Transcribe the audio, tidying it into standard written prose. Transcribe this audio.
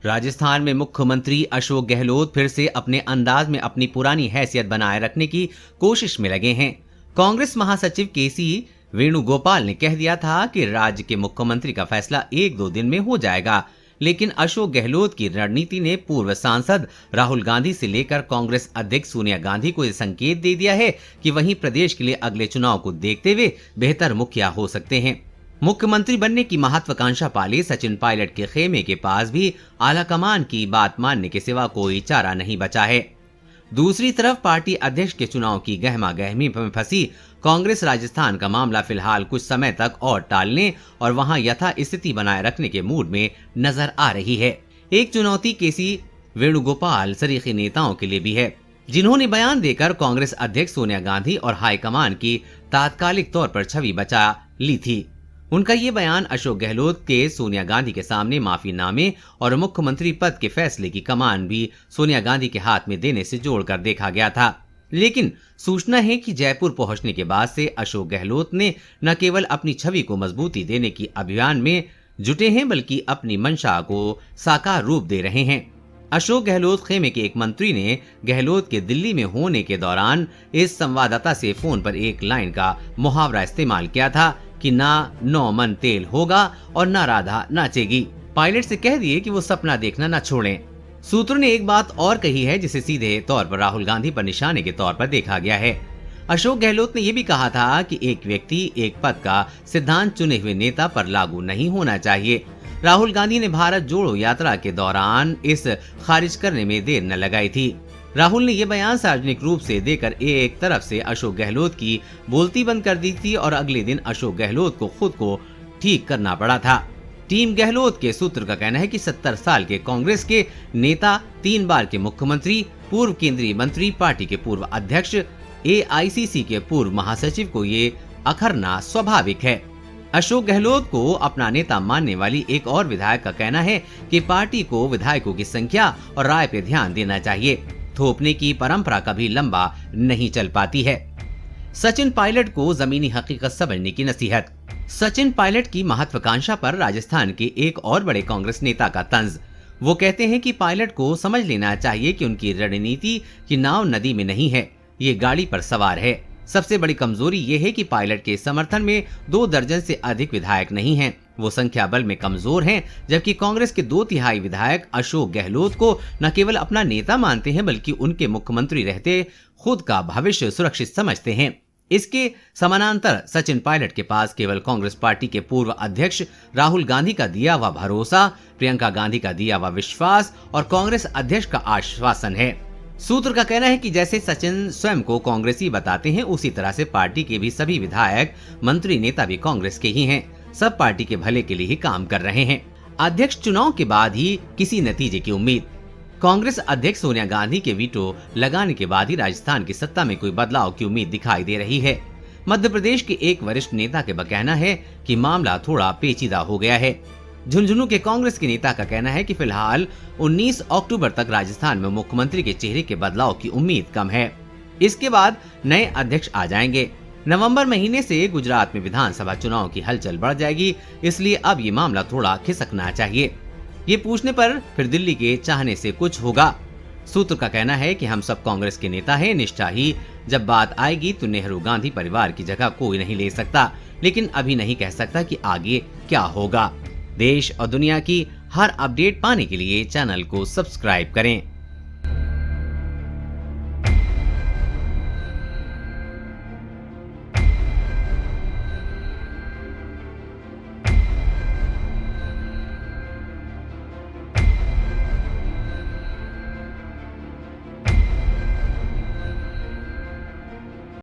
राजस्थान में मुख्यमंत्री अशोक गहलोत फिर से अपने अंदाज में अपनी पुरानी हैसियत बनाए रखने की कोशिश में लगे हैं। कांग्रेस महासचिव केसी वेणुगोपाल ने कह दिया था कि राज्य के मुख्यमंत्री का फैसला 1-2 दिन में हो जाएगा, लेकिन अशोक गहलोत की रणनीति ने पूर्व सांसद राहुल गांधी से लेकर कांग्रेस अध्यक्ष सोनिया गांधी को यह संकेत दे दिया है कि वहीं प्रदेश के लिए अगले चुनाव को देखते हुए बेहतर मुखिया हो सकते हैं। मुख्यमंत्री बनने की महत्वाकांक्षा पाले सचिन पायलट के खेमे के पास भी आलाकमान की बात मानने के सिवा कोई चारा नहीं बचा है। दूसरी तरफ पार्टी अध्यक्ष के चुनाव की गहमा गहमी में फंसी कांग्रेस राजस्थान का मामला फिलहाल कुछ समय तक और टालने और वहां यथा स्थिति बनाए रखने के मूड में नजर आ रही है। एक चुनौती केसी वेणुगोपाल सरीखे नेताओं के लिए भी है, जिन्होंने बयान देकर कांग्रेस अध्यक्ष सोनिया गांधी और हाईकमान की तात्कालिक तौर पर छवि बचा ली थी। उनका ये बयान अशोक गहलोत के सोनिया गांधी के सामने माफीनामे और मुख्यमंत्री पद के फैसले की कमान भी सोनिया गांधी के हाथ में देने से जोड़कर देखा गया था। लेकिन सूचना है कि जयपुर पहुंचने के बाद से अशोक गहलोत ने न केवल अपनी छवि को मजबूती देने की अभियान में जुटे हैं, बल्कि अपनी मंशा को साकार रूप दे रहे हैं। अशोक गहलोत खेमे के एक मंत्री ने गहलोत के दिल्ली में होने के दौरान इस संवाददाता से फोन पर एक लाइन का मुहावरा इस्तेमाल किया था कि ना 9 मन तेल होगा और ना राधा नाचेगी। पायलट से कह दिए कि वो सपना देखना ना छोड़ें। सूत्रों ने एक बात और कही है जिसे सीधे तौर पर राहुल गांधी पर निशाने के तौर पर देखा गया है। अशोक गहलोत ने यह भी कहा था कि एक व्यक्ति एक पद का सिद्धांत चुने हुए नेता पर लागू नहीं होना चाहिए। राहुल गांधी ने भारत जोड़ो यात्रा के दौरान इस खारिज करने में देर न लगाई थी। राहुल ने यह बयान सार्वजनिक रूप से देकर एक तरफ से अशोक गहलोत की बोलती बंद कर दी थी और अगले दिन अशोक गहलोत को खुद को ठीक करना पड़ा था। टीम गहलोत के सूत्र का कहना है कि 70 साल के कांग्रेस के नेता, 3 बार के मुख्यमंत्री, पूर्व केंद्रीय मंत्री, पार्टी के पूर्व अध्यक्ष, AICC के पूर्व महासचिव को ये अखरना स्वाभाविक है। अशोक गहलोत को अपना नेता मानने वाली एक और विधायक का कहना है कि पार्टी को विधायकों की संख्या और राय पर ध्यान देना चाहिए। थोपने की परंपरा कभी लंबा नहीं चल पाती है। सचिन पायलट को जमीनी हकीकत समझने की नसीहत। सचिन पायलट की महत्वाकांक्षा पर राजस्थान के एक और बड़े कांग्रेस नेता का तंज। वो कहते हैं कि पायलट को समझ लेना चाहिए कि उनकी रणनीति की नाव नदी में नहीं है, ये गाड़ी पर सवार है। सबसे बड़ी कमजोरी ये है कि पायलट के समर्थन में 2 दर्जन से अधिक विधायक नहीं हैं। वो संख्या बल में कमजोर हैं, जबकि कांग्रेस के 2/3 विधायक अशोक गहलोत को न केवल अपना नेता मानते हैं, बल्कि उनके मुख्यमंत्री रहते खुद का भविष्य सुरक्षित समझते हैं। इसके समानांतर सचिन पायलट के पास केवल कांग्रेस पार्टी के पूर्व अध्यक्ष राहुल गांधी का दिया हुआ भरोसा, प्रियंका गांधी का दिया हुआ विश्वास और कांग्रेस अध्यक्ष का आश्वासन है। सूत्र का कहना है कि जैसे सचिन स्वयं को कांग्रेसी बताते हैं, उसी तरह से पार्टी के भी सभी विधायक, मंत्री, नेता भी कांग्रेस के ही हैं। सब पार्टी के भले के लिए ही काम कर रहे हैं। अध्यक्ष चुनाव के बाद ही किसी नतीजे की उम्मीद। कांग्रेस अध्यक्ष सोनिया गांधी के वीटो लगाने के बाद ही राजस्थान की सत्ता में कोई बदलाव की उम्मीद दिखाई दे रही है। मध्य प्रदेश के एक वरिष्ठ नेता के कहना है कि मामला थोड़ा पेचीदा हो गया है। झुंझुनू के कांग्रेस के नेता का कहना है कि फिलहाल 19 अक्टूबर तक राजस्थान में मुख्यमंत्री के चेहरे के बदलाव की उम्मीद कम है। इसके बाद नए अध्यक्ष आ जाएंगे। नवंबर महीने से गुजरात में विधानसभा चुनाव की हलचल बढ़ जाएगी, इसलिए अब ये मामला थोड़ा खिसकना चाहिए। ये पूछने पर फिर दिल्ली के चाहने से कुछ होगा। सूत्र का कहना है कि हम सब कांग्रेस के नेता हैं, निष्ठा ही जब बात आएगी तो नेहरू गांधी परिवार की जगह कोई नहीं ले सकता, लेकिन अभी नहीं कह सकता कि आगे क्या होगा। देश और दुनिया की हर अपडेट पाने के लिए चैनल को सब्सक्राइब करें।